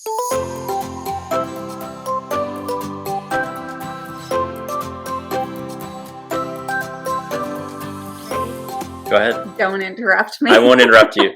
Go ahead. Don't interrupt me. I won't interrupt you.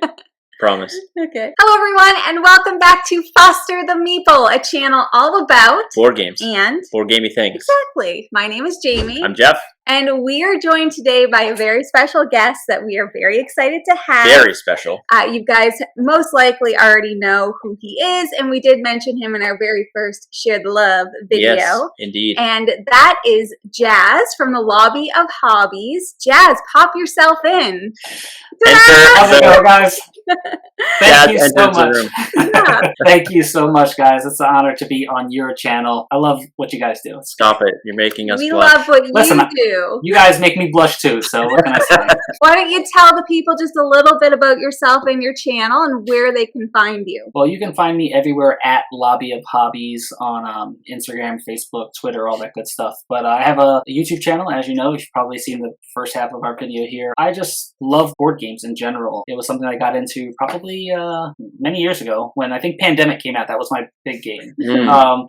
Promise. Okay. Hello, everyone, and welcome back to Foster the Meeple, a channel all about board games and board gamey things. Exactly. My name is Jamie. I'm Jeff. And we are joined today by a very special guest that we are very excited to have. Very special. You guys most likely already know who he is, and we did mention him in our very first Share the Love video. Yes, indeed. And that is Jazz from the Lobby of Hobbies. Jazz, pop yourself in. How's it going, guys? Thank you so much. Yeah. Thank you so much, guys. It's an honor to be on your channel. I love what you guys do. Stop it. You're making us We blush. love what you do. You guys make me blush too, so what can I say? Why don't you tell the people just a little bit about yourself and your channel and where they can find you? Well, you can find me everywhere at Lobby of Hobbies on Instagram, Facebook, Twitter, all that good stuff. But I have a YouTube channel, as you know. You've probably seen the first half of our video here. I just love board games in general. It was something I got into probably many years ago when I think Pandemic came out. That was my big game.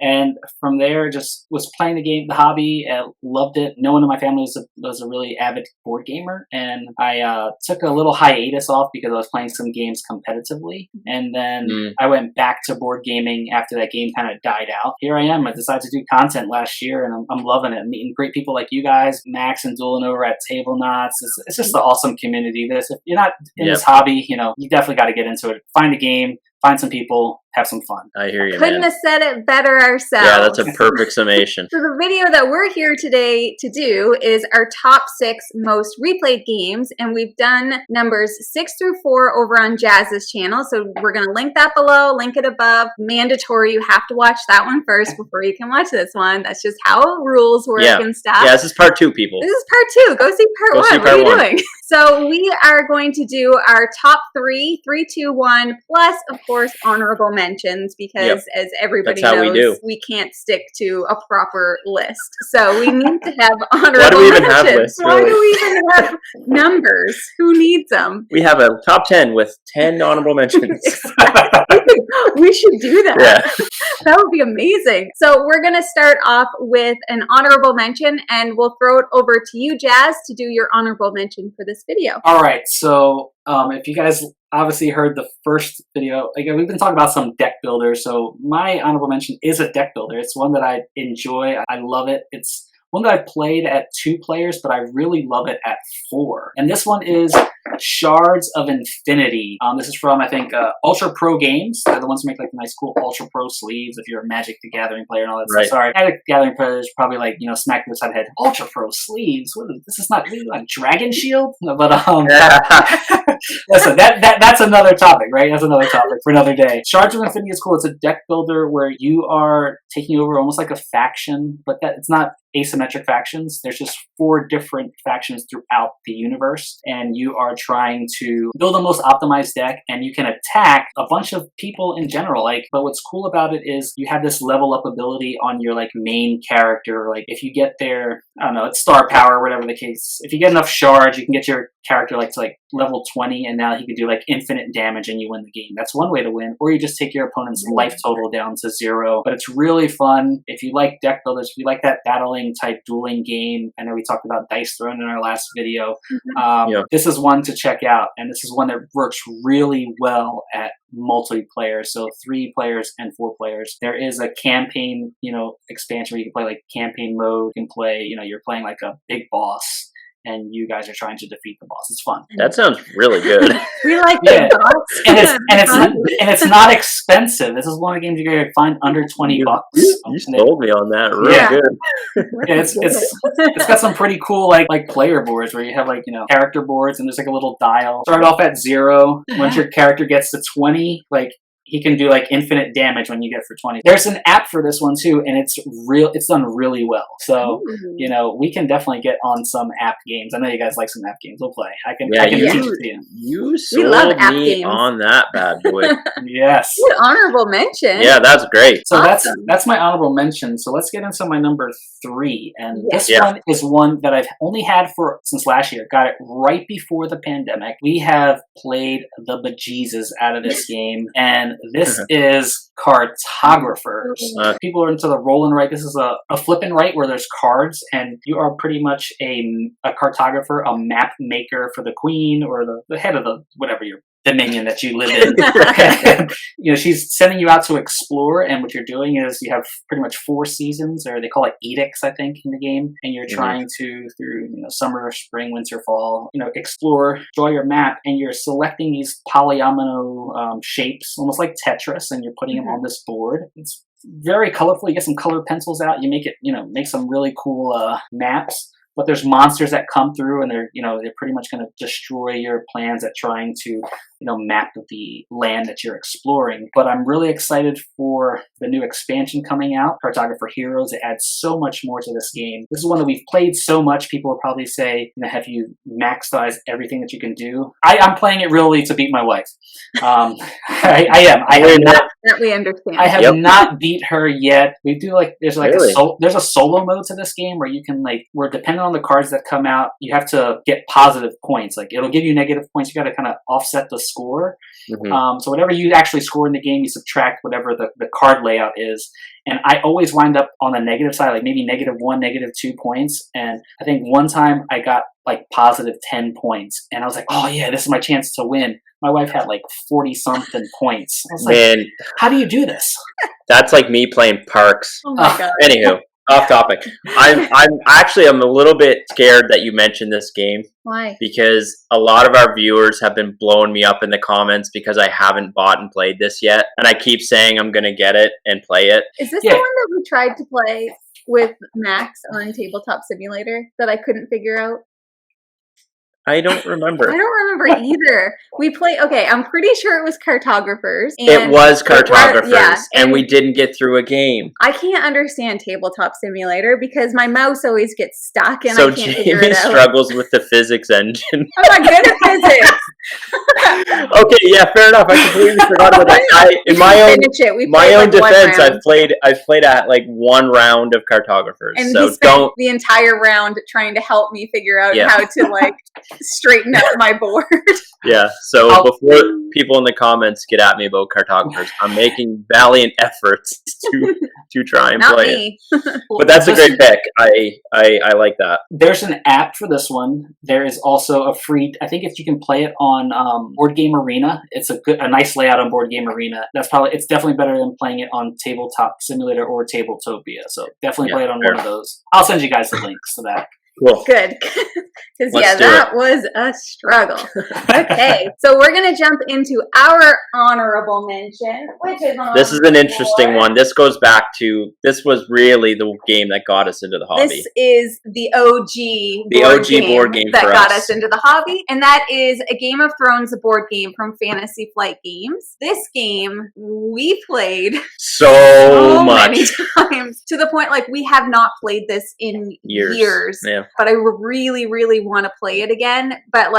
And from there, just was playing the game, the hobby, loved it. No one in my family was a really avid board gamer, and I took a little hiatus off because I was playing some games competitively, and then I went back to board gaming after that game kind of died out. Here I am. I decided to do content last year, and I'm loving it. I'm meeting great people like you guys, Max and Doolin over at Table Knots. It's just an awesome community. If you're not in this hobby, you definitely got to get into it. Find a game, find some people, have some fun. I hear you, Couldn't man. have said it better ourselves. Yeah, that's a perfect summation. So the video that we're here today to do is our top 6 most replayed games, and we've done numbers 6 through 4 over on Jazz's channel. So we're going to link that below, link it above. Mandatory, you have to watch that one first before you can watch this one. That's just how rules work and stuff. Yeah, this is part 2, people. This is part 2. Go see part 1. What are you doing? So we are going to do our top 3, 3, 2, 1, plus, of course, honorable mentions, because as everybody knows, we can't stick to a proper list. So we need to have honorable Why do we even mentions. have lists? Why do we even have numbers? Who needs them? We have a top 10 with 10 honorable mentions. We should do that. Yeah. That would be amazing. So we're going to start off with an honorable mention, and we'll throw it over to you, Jazz, to do your honorable mention for this video. All right. So if you guys obviously heard the first video, again, we've been talking about some deck builders. So my honorable mention is a deck builder. It's one that I enjoy. I love it. It's one that I've played at 2 players, but I really love it at 4. And this one is Shards of Infinity. This is from, I think, Ultra Pro Games. They're the ones who make like the nice, cool Ultra Pro sleeves if you're a Magic the Gathering player and all that stuff. Sorry, Magic the Gathering players probably like, smack this side of the head. Ultra Pro sleeves? This is not like Dragon Shield? But listen, that's another topic, right? That's another topic for another day. Shards of Infinity is cool. It's a deck builder where you are taking over almost like a faction, but it's not asymmetric factions. There's just 4 different factions throughout the universe, and you are trying to build the most optimized deck, and you can attack a bunch of people in general. But what's cool about it is you have this level up ability on your main character. If you get their, I don't know, it's star power, whatever the case. If you get enough shards, you can get your character to level 20, and now he can do infinite damage and you win the game. That's one way to win. Or you just take your opponent's life total down to 0. But it's really fun. If you like deck builders, if you like that battling type dueling game, I know we talked about Dice Throne in our last video. This is one to check out, and this is one that works really well at multiplayer, so 3 players and 4 players. There is a campaign, expansion where you can play campaign mode. You can play, you're playing like a big boss, and you guys are trying to defeat the boss. It's fun. That sounds really good. We like the boss. And it's not expensive. This is one of the games you can find under $20. You sold me on that. Really good. It's got some pretty cool player boards where you have character boards, and there's a little dial. Start off at 0. Once your character gets to 20, he can do infinite damage when you get for 20. There's an app for this one too, and it's done really well. So, we can definitely get on some app games. I know you guys like some app games. We'll play. I can teach it to you. You sold me on that bad boy. Yes. Good honorable mention. Yeah, that's great. So that's my honorable mention. So let's get into my number 3. And this one is one that I've only had since last year. Got it right before the pandemic. We have played the bejesus out of this game, and this is Cartographers. People are into the roll and write. This is a flip and write where there's cards, and you are pretty much a cartographer, a map maker for the queen or the head of the whatever your dominion that you live in. You know, she's sending you out to explore, and what you're doing is you have pretty much 4 seasons, or they call it edicts, I think, in the game, and you're trying to, through summer, spring, winter, fall, explore, draw your map, and you're selecting these polyomino shapes, almost like Tetris, and you're putting them on this board. It's very colorful. You get some color pencils out. You make it, make some really cool maps. But there's monsters that come through, and they're pretty much going to destroy your plans at trying to, map the land that you're exploring. But I'm really excited for the new expansion coming out, Cartographer Heroes. It adds so much more to this game. This is one that we've played so much. People will probably say, have you maximized everything that you can do? I'm playing it really to beat my wife. I am. I have not. That we understand. I have not beat her yet. We do there's there's a solo mode to this game where you can we're dependent on the cards that come out. You have to get positive points. It'll give you negative points. You got to kind of offset the score. So whatever you actually score in the game, you subtract whatever the card layout is. And I always wind up on the negative side, maybe -1, -2 points. And I think one time I got positive 10 points, and I was like, oh yeah, this is my chance to win. My wife had 40 something points. I was Man, how do you do this? That's like me playing Parks. Oh my god. Anywho, off topic. I'm a little bit scared that you mentioned this game. Why? Because a lot of our viewers have been blowing me up in the comments because I haven't bought and played this yet, and I keep saying I'm gonna get it and play it. Is this the one that we tried to play with Max on Tabletop Simulator that I couldn't figure out? I don't remember. I don't remember either. We played. Okay, I'm pretty sure it was Cartographers. It was Cartographers, and and we didn't get through a game. I can't understand Tabletop Simulator because my mouse always gets stuck, and so I can't figure it out. Jamie struggles with the physics engine. I'm not good at physics. Okay, yeah, fair enough. I completely forgot about that. In my own defense, I've played at one round of Cartographers. And so he spent the entire round trying to help me figure out how to straighten out my board. Yeah, so before people in the comments get at me about Cartographers, I'm making valiant efforts to try and play it. But that's a great pick. I like that. There's an app for this one. There is also a free, I think if you can play it on Board Game Arena. It's a nice layout on Board Game Arena. It's definitely better than playing it on Tabletop Simulator or Tabletopia. So definitely play it on one of those. I'll send you guys the links to that. Cool. Good. Because, that was a struggle. Okay, so we're going to jump into our honorable mention, which is This is an interesting one. This goes back to, this was really the game that got us into the hobby. This is the OG board game that got us into the hobby, and that is a Game of Thrones board game from Fantasy Flight Games. This game we played so many times, to the point we have not played this in years. Yeah. But I really, really want to play it again. But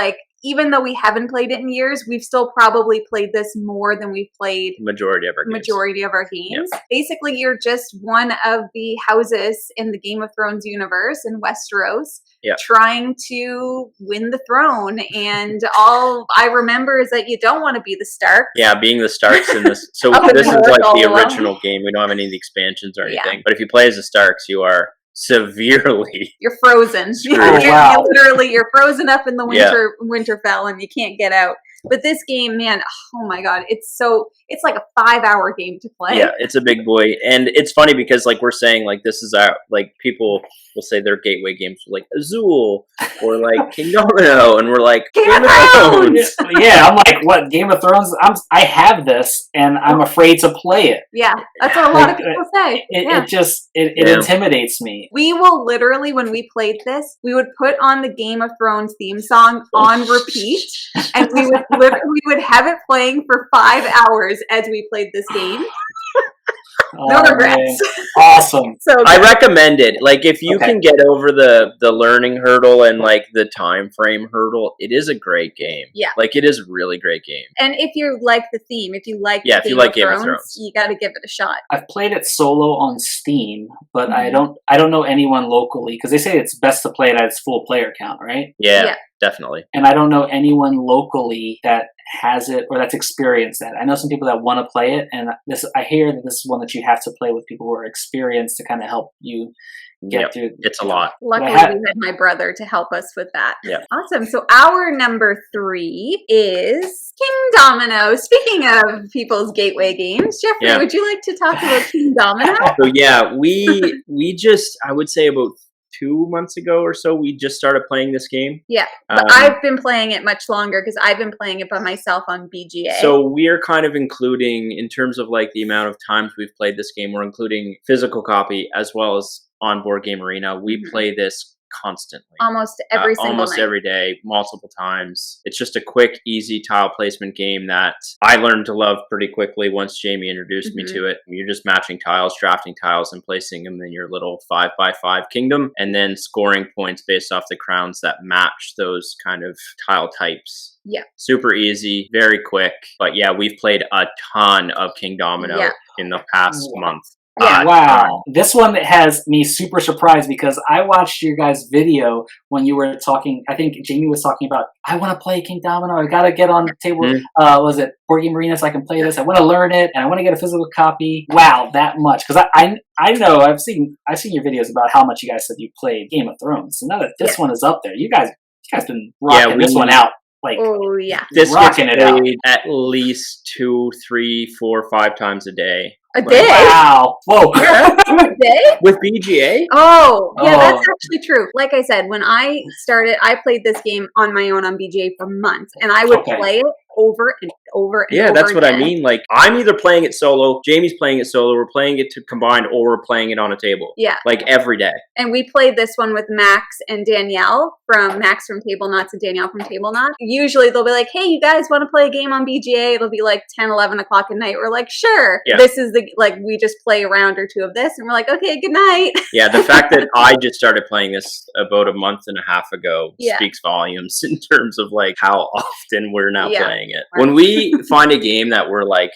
even though we haven't played it in years, we've still probably played this more than we've played majority of our games. Yeah. Basically, you're just one of the houses in the Game of Thrones universe in Westeros, trying to win the throne. And all I remember is that you don't want to be the Stark. Yeah, being the Starks in this. So this is the original game. We don't have any of the expansions or anything. Yeah. But if you play as the Starks, you are you're frozen. You're frozen up in the Winterfell, and you can't get out. But this game, man, oh my god, it's like a 5-hour game to play. Yeah, it's a big boy. And it's funny because we're saying this is our, people will say their gateway games Azul or King Domino, and we're Game of Thrones. Yeah, I'm what, Game of Thrones? I have this and I'm afraid to play it. Yeah, that's what a lot of people say. It intimidates me. We will literally, when we played this, we would put on the Game of Thrones theme song on repeat, and we would have it playing for 5 hours as we played this game. No regrets. Man. Awesome. So I recommend it. If you can get over the learning hurdle and the time frame hurdle, it is a great game. Yeah. It is a really great game. And if you like the theme, if you like Game of Thrones, you got to give it a shot. I've played it solo on Steam, but I don't know anyone locally, because they say it's best to play it at its full player count, right? Yeah. definitely. And I don't know anyone locally that has it or that's experienced that. I know some people that want to play it, and I hear that this is one that you have to play with people who are experienced to kind of help you get through. It's a lot. Luckily, we had my brother to help us with that. Yeah. Awesome. So our number 3 is King Domino. Speaking of people's gateway games, Jeffrey, would you like to talk about King Domino? So yeah, we just, I would say about 2 months ago or so, we just started playing this game. Yeah, but I've been playing it much longer because I've been playing it by myself on BGA. So we're kind of including, in terms of like the amount of times we've played this game, we're including physical copy as well as on Board Game Arena. We play this constantly, almost every single night. Every day, multiple times. It's just a quick, easy tile placement game that I learned to love pretty quickly once Jamie introduced me to it. You're just matching tiles, drafting tiles, and placing them in your little 5x5 kingdom, and then scoring points based off the crowns that match those kind of tile types. Yeah. Super easy, very quick. But yeah, we've played a ton of King Domino in the past month. Yeah. Wow. This one has me super surprised because I watched your guys' video when you were talking. I think Jamie was talking about, I want to play King Domino. I got to get on the table. Was it Board Game Arena so I can play this? I want to learn it and I want to get a physical copy. Wow, that much. Because I know I've seen your videos about how much you guys said you played Game of Thrones. So now that this one is up there, you guys been rocking this one out. Like, this rocking it out at least 2, 3, 4, 5 times a day. A day? Wow. Whoa. A day? With BGA? Oh, yeah, that's actually true. Like I said, when I started, I played this game on my own on BGA for months, and I would play it over and over and over that's what again. I mean. Like, I'm either playing it solo, Jamie's playing it solo, we're playing it combined, or we're playing it on a table. Yeah. Like, every day. And we played this one with Max and Danielle Max from Table Knots and Danielle from Table Knots. Usually they'll be like, hey, you guys want to play a game on BGA? It'll be like 10, 11 o'clock at night. We're like, sure. Yeah. This is we just play a round or two of this and we're like, okay, good night. Yeah, the fact that I just started playing this about a month and a half ago speaks volumes in terms of like how often we're now playing it. When we find a game that we're like,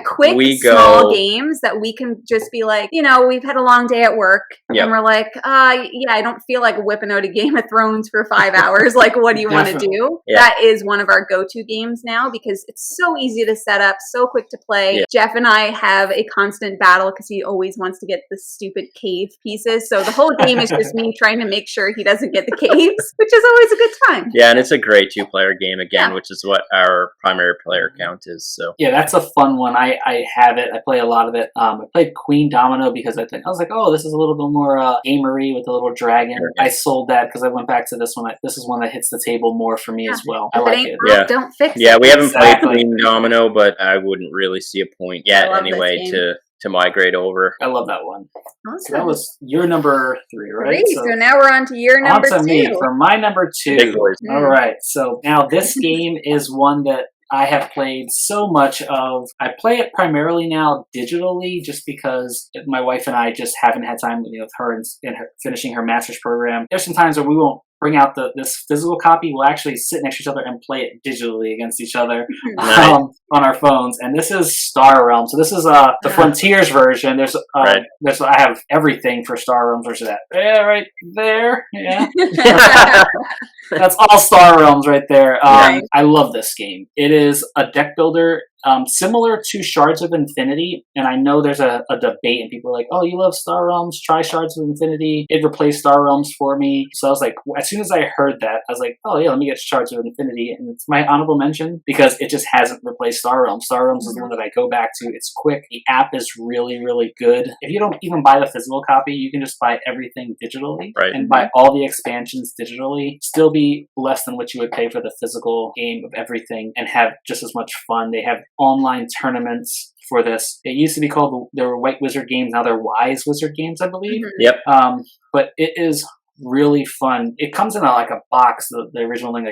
quick, small games that we can just be like, we've had a long day at work and we're like, I don't feel like whipping out a Game of Thrones for 5 hours. Like, what do you want to do? Yeah. That is one of our go-to games now because it's so easy to set up, so quick to play. Yeah. Jeff and I have a constant battle because he always wants to get the stupid cave pieces. So the whole game is just me trying to make sure he doesn't get the caves, which is always a good time. Yeah, and it's a great 2-player game again, which is what our primary player count is. So yeah, that's a fun one. I have it. I play a lot of it. I played Queen Domino because I was like, oh, this is a little bit more gamery with the little dragon. I sold that because I went back to this one. This is one that hits the table more for me as well. I like it. Don't fix it. Yeah, we haven't played Queen Domino, but I wouldn't really see a point yet anyway to migrate over. I love that one. Awesome. So that was your number 3, right? So now we're on to your number 2. Me for my number 2. All right. So now this game is one that I have played so much of. I play it primarily now digitally just because my wife and I just haven't had time with her and her finishing her master's program. There's some times where we won't bring out this physical copy. We'll actually sit next to each other and play it digitally against each other on our phones. And this is Star Realms. So this is the Frontiers version. There's I have everything for Star Realms. There's that. Yeah, right there. Yeah. That's all Star Realms right there. I love this game. It is a deck builder similar to Shards of Infinity, and I know there's a debate, and people are like, oh, you love Star Realms? Try Shards of Infinity. It replaced Star Realms for me. So I was like, as soon as I heard that, I was like, oh yeah, let me get Shards of Infinity, and it's my honorable mention because it just hasn't replaced Star Realms. Star Realms is the one that I go back to. It's quick. The app is really, really good. If you don't even buy the physical copy, you can just buy everything digitally and buy all the expansions digitally. Still be less than what you would pay for the physical game of everything and have just as much fun. They have online tournaments for this. It used to be called, there were White Wizard games, now they're Wise Wizard games, I believe. Yep. But it is really fun. It comes in like a box, the original thing,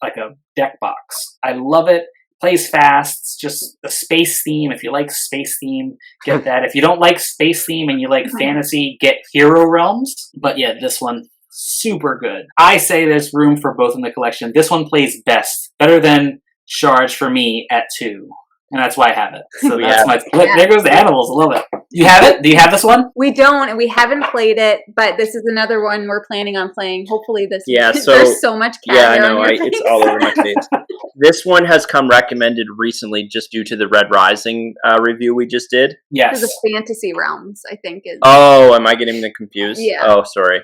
like a deck box. I love it. Plays fast. It's just a space theme. If you like space theme, get that. If you don't like space theme and you like fantasy, get Hero Realms. But yeah, this one, super good. I say there's room for both in the collection. This one plays better than Shards for me at 2. And that's why I have it. So that's there goes the animals. I love it. You have it? Do you have this one? We don't, and we haven't played it, but this is another one we're planning on playing. Hopefully this weekend. So there's so much cat hair I know, on your it's face. all over my face. This one has come recommended recently just due to the Red Rising review we just did. Yes. This is Fantasy Realms, I think. Oh, am I getting them confused? Yeah. Oh, sorry.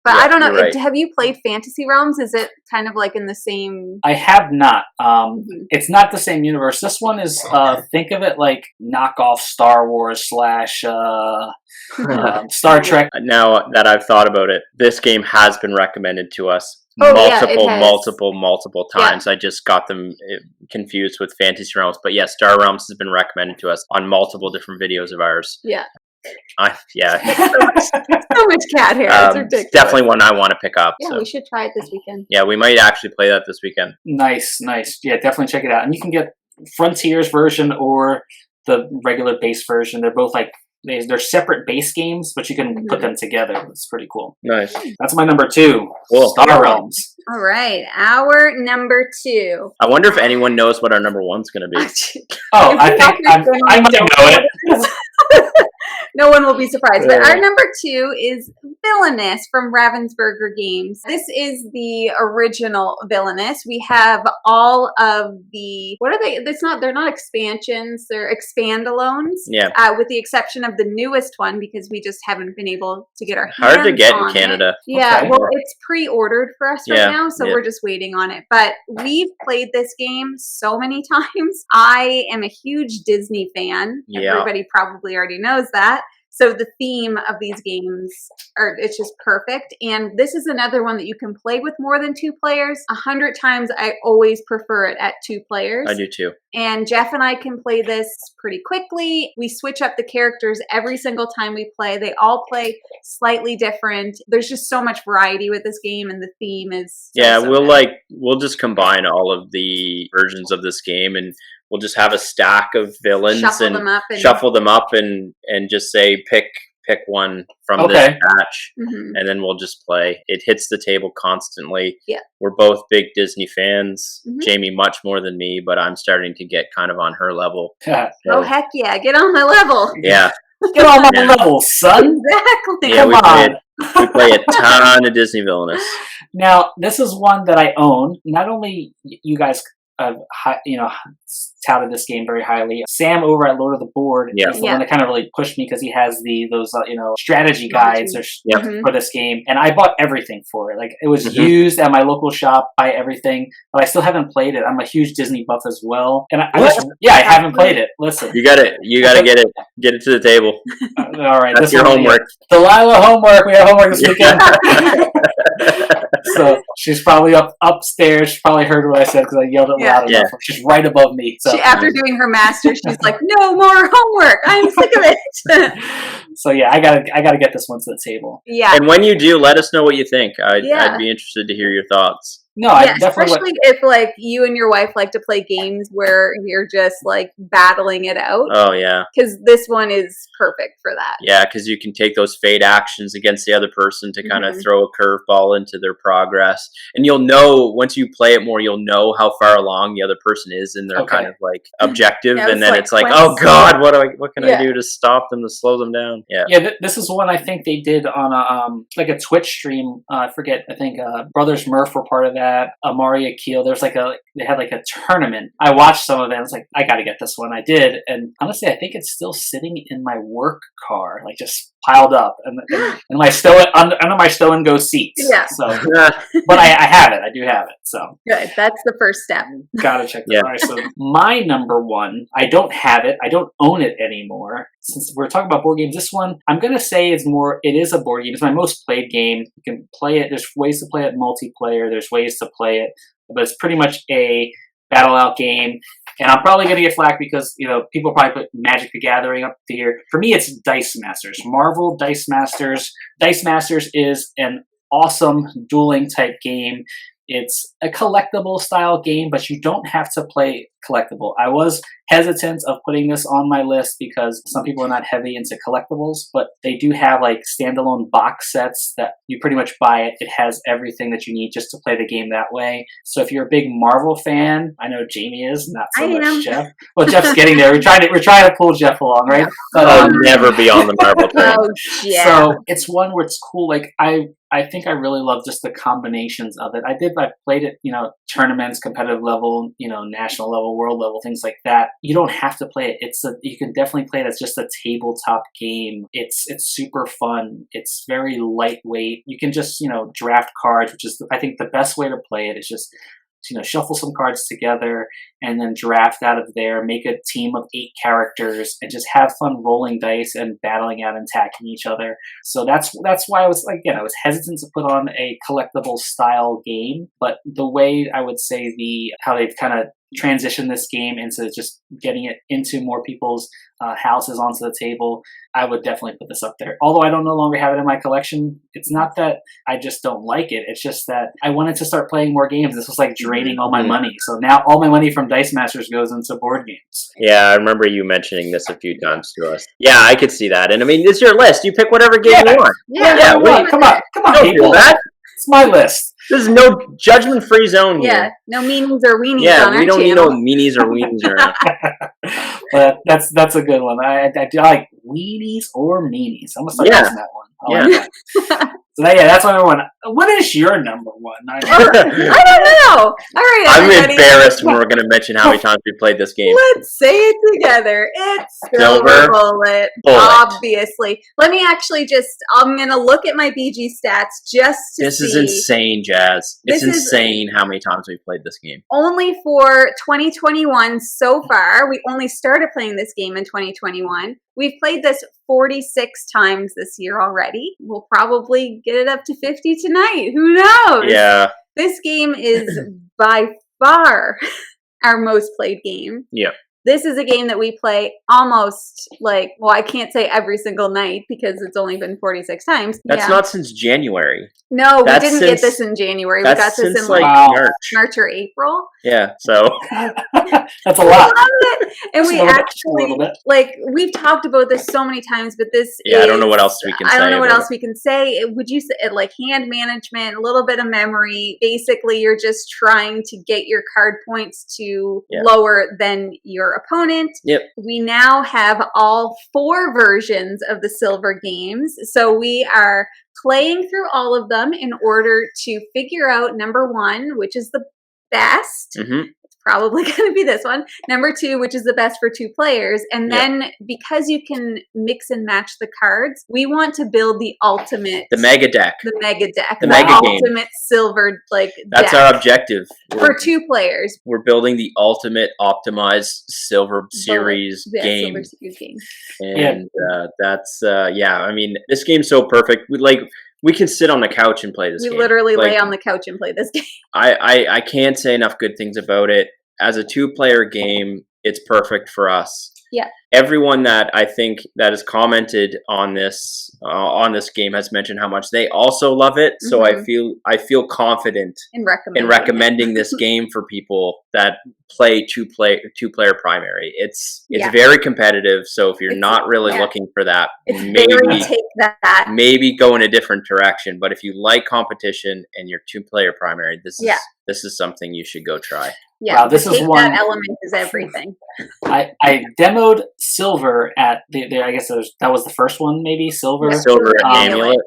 But Yeah, I don't know. you're right. Have you played Fantasy Realms? Is it kind of like in the same... I have not. It's not the same universe. This one is, think of it like knockoff Star Wars / Star Trek. Now that I've thought about it, this game has been recommended to us multiple times. Yeah. I just got them confused with Fantasy Realms. But yes, Star Realms has been recommended to us on multiple different videos of ours. Yeah. So much cat hair. It's ridiculous. Definitely one I want to pick up. Yeah, we should try it this weekend. Yeah, we might actually play that this weekend. Nice. Yeah, definitely check it out. And you can get Frontiers version or the regular base version. They're both like, they're separate base games, but you can put them together. It's pretty cool. Nice. That's my number 2. Cool. Star Realms. All right, our number 2. I wonder if anyone knows what our number 1's going to be. I think I might know it. No one will be surprised. But our number 2 is Villainous from Ravensburger Games. This is the original Villainous. We have all of the, what are they? They're not expansions. They're expandalones. Yeah. With the exception of the newest one, because we just haven't been able to get our hands hard to get on in Canada. It. Yeah. Okay. Well, it's pre-ordered for us right now, so we're just waiting on it. But we've played this game so many times. I am a huge Disney fan. Yeah. Everybody probably already knows that. So the theme of these games it's just perfect. And this is another one that you can play with more than 2 players. 100 times, I always prefer it at 2 players. I do too. And Jeff and I can play this pretty quickly. We switch up the characters every single time we play. They all play slightly different. There's just so much variety with this game, and the theme is we'll just combine all of the versions of this game, and we'll just have a stack of villains shuffle them up and just say pick one from this batch, and then we'll just play. It hits the table constantly. Yeah, we're both big Disney fans. Jamie much more than me, but I'm starting to get kind of on her level. Oh heck yeah, get on my level. Yeah. Get on my level, son. Exactly. Yeah, we play a ton of Disney Villainous. Now, this is one that I own. Not only you guys touted this game very highly. Sam over at Lord of the Board is the one that kind of really pushed me, because he has those strategy guides for this game, and I bought everything for it. Like, it was used at my local shop. Buy everything, but I still haven't played it. I'm a huge Disney buff as well, and I haven't played it. Listen, you gotta get it to the table. All right, that's your homework. Delilah, homework. We have homework this weekend. So she's probably upstairs. She probably heard what I said because I yelled it loud enough. She's right above me. So. After doing her master's, she's like, "No more homework. I'm sick of it." So yeah, I gotta get this one to the table. Yeah. And when you do, let us know what you think. I'd be interested to hear your thoughts. No, I definitely especially if like you and your wife like to play games where you're just like battling it out. Oh yeah, because this one is perfect for that. Yeah, because you can take those fade actions against the other person to kind of throw a curveball into their progress, and you'll know once you play it more, you'll know how far along the other person is in their kind of like objective, and then it's like, oh god, what can I do to stop them, to slow them down? Yeah. This is one I think they did on a like a Twitch stream. I forget. I think Brothers Murph were part of that. Amari Akil. There's they had like a tournament. I watched some of it. I was like, I got to get this one. I did, and honestly, I think it's still sitting in my work car, like just piled up, and my under my stow and go seats. Yeah. So, but I have it. I do have it. So good. That's the first step. Gotta check that out. All right, so my number 1, I don't have it. I don't own it anymore. Since we're talking about board games, this one I'm gonna say it is a board game. It's my most played game. You can play it. There's ways to play it multiplayer. There's ways to play it, but it's pretty much a battle out game. And I'm probably gonna get flack because people probably put Magic the Gathering up here. For me, it's Dice Masters. Marvel Dice Masters. Dice Masters is an awesome dueling type game. It's a collectible style game, but you don't have to play collectible. I was hesitant of putting this on my list because some people are not heavy into collectibles, but they do have like standalone box sets that you pretty much buy it. It has everything that you need just to play the game that way. So if you're a big Marvel fan, I know Jamie is, not so much Jeff. Well, Jeff's getting there. We're trying to pull Jeff along, right? But, I'll never be on the Marvel train. Oh, yeah. So it's one where it's cool. Like I think I really love just the combinations of it. I played it, tournaments, competitive level, national level, world level, things like that. You don't have to play it. You can definitely play it as just a tabletop game. It's super fun. It's very lightweight. You can just, draft cards, which is, I think, the best way to play it is just, shuffle some cards together and then draft out of there, make a team of 8 characters and just have fun rolling dice and battling out and attacking each other. So that's why I was I was hesitant to put on a collectible style game, but the way I would say how they've kind of transition this game into just getting it into more people's houses, onto the table, I would definitely put this up there. Although I don't no longer have it in my collection, it's not that I just don't like it. It's just that I wanted to start playing more games. This was like draining all my money. So now all my money from Dice Masters goes into board games. Yeah, I remember you mentioning this a few times to us. Yeah, I could see that. And I mean, it's your list. You pick whatever game you want. Yeah. Wait, come on, don't people. Do that. It's my list. There's no judgment-free zone here. Yeah, no meanies or weenies on our channel. Yeah, we don't need no meanies or weenies around. But that's a good one. I do like weenies or meanies. I'm going to start using that one. I like that. So that's my number one. What is your number one? I don't know. All right, I'm embarrassed when we're going to mention how many times we played this game. Let's say it together. It's Silver Bullet, obviously. Let me actually I'm going to look at my BG stats just to see. This is insane, Jazz. It's insane how many times we've played this game. Only for 2021 so far. We only started playing this game in 2021. We've played this 46 times this year already. We'll probably get it up to 50 tonight. Who knows? Yeah. This game is by far our most played game. Yeah. This is a game that we play almost I can't say every single night because it's only been 46 times. That's not since January. No, we didn't get this in January. We got this in March or April. Yeah, so that's a lot. And we actually we've talked about this so many times, but this I don't know what else we can say. I don't know what else we can say. Would you say hand management, a little bit of memory? Basically, you're just trying to get your card points to lower than your opponent. Yep. We now have all 4 versions of the Silver games, so we are playing through all of them in order to figure out number 1, which is the best. Mm-hmm. It's probably going to be this one. Number 2, which is the best for 2 players. And then because you can mix and match the cards, we want to build the ultimate. The mega deck. The mega deck. The mega game. Ultimate Silver That's deck our objective. for 2 players. We're building the ultimate optimized Silver Series game. Silver Series game. And that's I mean, this game's so perfect. We can sit on the couch and play this game. We literally lay on the couch and play this game. I can't say enough good things about it. As a 2-player game, it's perfect for us. Yeah. Everyone that I think that has commented on this game has mentioned how much they also love it. So I feel confident in recommending this game for people that play two-player primary. It's very competitive. So if you're not really looking for that, maybe go in a different direction. But if you like competition and you're 2-player primary, this is something you should go try. Yeah, wow, this is one. That element is everything. I demoed Silver at I guess that was the first one, maybe Silver Amulet.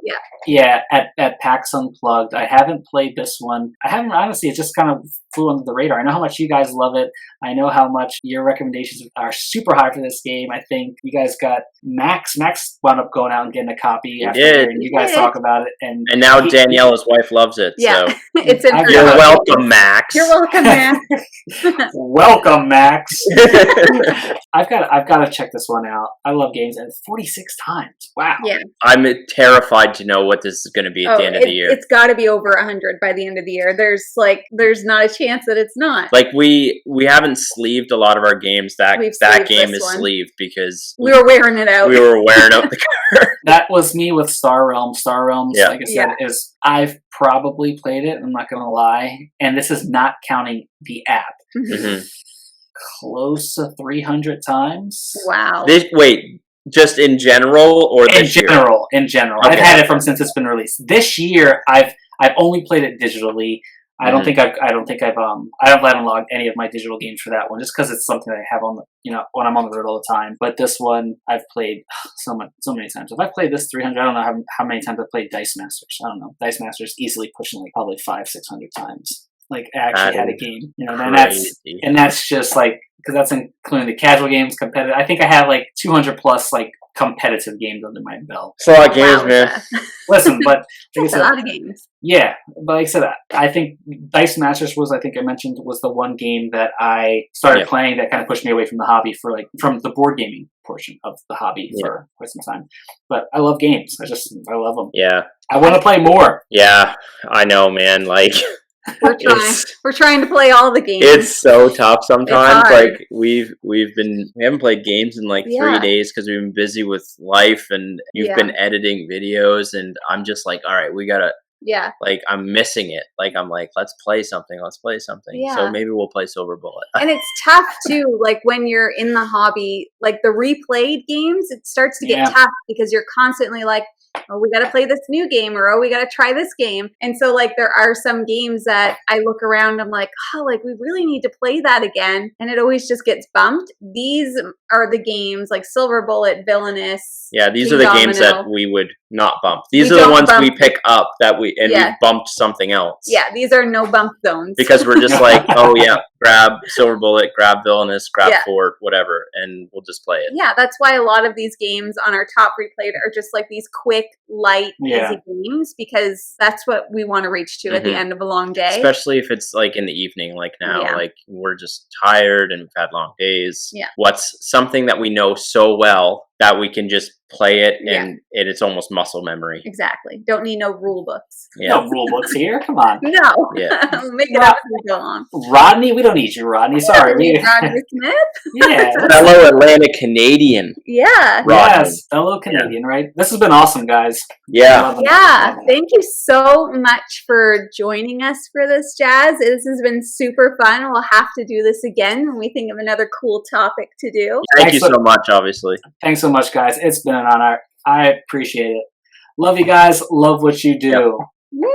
Yeah, at PAX Unplugged. I haven't played this one. I haven't, honestly. It just kind of flew under the radar. I know how much you guys love it. I know how much your recommendations are super high for this game. I think you guys got Max. Max wound up going out and getting a copy after hearing you guys talk about it. And now Danielle, his wife, loves it. Yeah, so. It's in You're welcome, Max. You're welcome, Max. Welcome, Max. I've got to check this one out. I love games, and 46 times. Wow. Yeah. I'm terrified to know what this is going to be at the end of the year. It's got to be over 100 by the end of the year. There's not a chance that it's not. Like we haven't sleeved a lot of our games. That game is sleeved because we were wearing it out. We were wearing out the card. That was me with Star Realms. Star Realms, yeah. like I said, I've probably played it. I'm not going to lie, and this is not counting the app. Mm-hmm. Close to 300 times. Wow. Just in general, or this year? In general. Okay. I've had it from since it's been released. This year, I've only played it digitally. I don't think I've unlocked any of my digital games for that one, just because it's something I have on the, when I'm on the road all the time. But this one I've played so many times. If I played this 300, I don't know how many times I've played Dice Masters. I don't know. Dice Masters easily pushing like probably 500-600 times. Like actually had a game, and that's just like, because that's including the casual games, competitive. I think I have like 200 plus like competitive games under my belt. It's a lot of games, man. Listen, but it's a lot of games. Yeah, but like I said, I think Dice Masters was the one game that I started playing that kind of pushed me away from the hobby from the board gaming portion of the hobby for quite some time. But I love games. I love them. Yeah. I want to play more. Yeah, I know, man. Like. We're trying to play all the games. It's so tough sometimes. Like we haven't played games in like 3 days because we've been busy with life, and you've been editing videos, and I'm just like, all right, we gotta. Yeah. Like I'm missing it. Like I'm like, let's play something. Yeah. So maybe we'll play Silver Bullet. And it's tough too. Like when you're in the hobby, like the replayed games, it starts to get tough because you're constantly like, oh, we got to play this new game, or, oh, we got to try this game. And so like there are some games that I look around, I'm like, oh, like we really need to play that again. And it always just gets bumped. These are the games like Silver Bullet, Villainous. Yeah, these are the games that we would not bump. These are the ones we pick up we bumped something else. Yeah, these are no bump zones. Because we're just like, oh yeah, grab Silver Bullet, grab Villainous, grab Fort, whatever, and we'll just play it. Yeah, that's why a lot of these games on our top replayed are just like these quick, light, easy games, because that's what we want to reach to at the end of a long day. Especially if it's like in the evening, like now, like we're just tired and we've had long days. Yeah. What's something that we know so well that we can just play it and it's almost muscle memory. Exactly. Don't need no rule books. Yeah. No rule books here. Come on. No. Yeah. Make it up as we go on. Rodney, we don't need you, Rodney. Sorry. Rodney Smith? Yeah. Fellow Atlanta Canadian. Yeah. Yes. Fellow Canadian, right? This has been awesome, guys. Yeah. Yeah. Thank you so much for joining us for this, Jazz. This has been super fun. We'll have to do this again when we think of another cool topic to do. Thank you so much, obviously. Thanks so much, guys. It's been an honor. I appreciate it. Love you guys. Love what you do. Yep.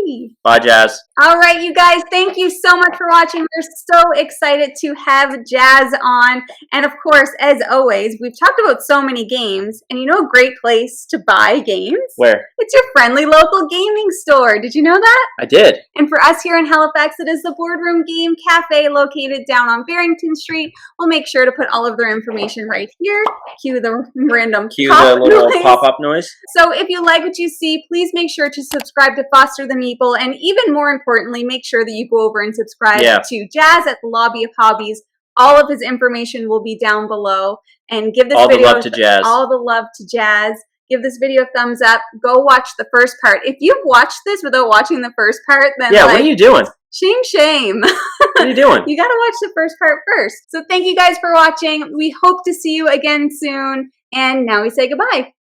Yay! Bye, Jazz. All right, you guys, thank you so much for watching. We're so excited to have Jazz on. And of course, as always, we've talked about so many games. And you know a great place to buy games? Where? It's your friendly local gaming store. Did you know that? I did. And for us here in Halifax, it is the Boardroom Game Cafe located down on Barrington Street. We'll make sure to put all of their information right here. Cue the random little pop-up noise. So if you like what you see, please make sure to subscribe to Foster the Meeple, and even more importantly, make sure that you go over and subscribe to Jazz at the Lobby of Hobbies. All of his information will be down below. And give this video all the love to Jazz. All the love to Jazz. Give this video a thumbs up. Go watch the first part. If you've watched this without watching the first part, then what are you doing? Shame. What are you doing? You got to watch the first part first. So thank you guys for watching. We hope to see you again soon. And now we say goodbye.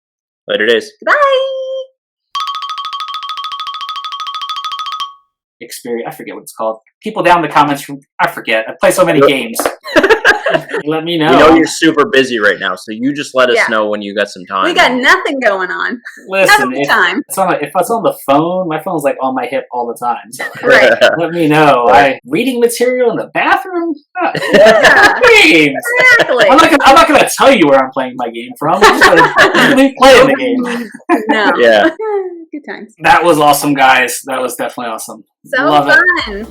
Later days. Goodbye. Experience. I forget what it's called. People down in the comments. I forget. I play so many games. Let me know. We know you're super busy right now, so you just let us know when you got some time. We got nothing going on. Listen, if it's on the phone, my phone's like on my hip all the time. So right. Let me know. Reading material in the bathroom? Games. Exactly. I'm not gonna tell you where I'm playing my game from. I'm just gonna be playing the game. No. Yeah. Good times. That was awesome, guys. That was definitely awesome. So fun.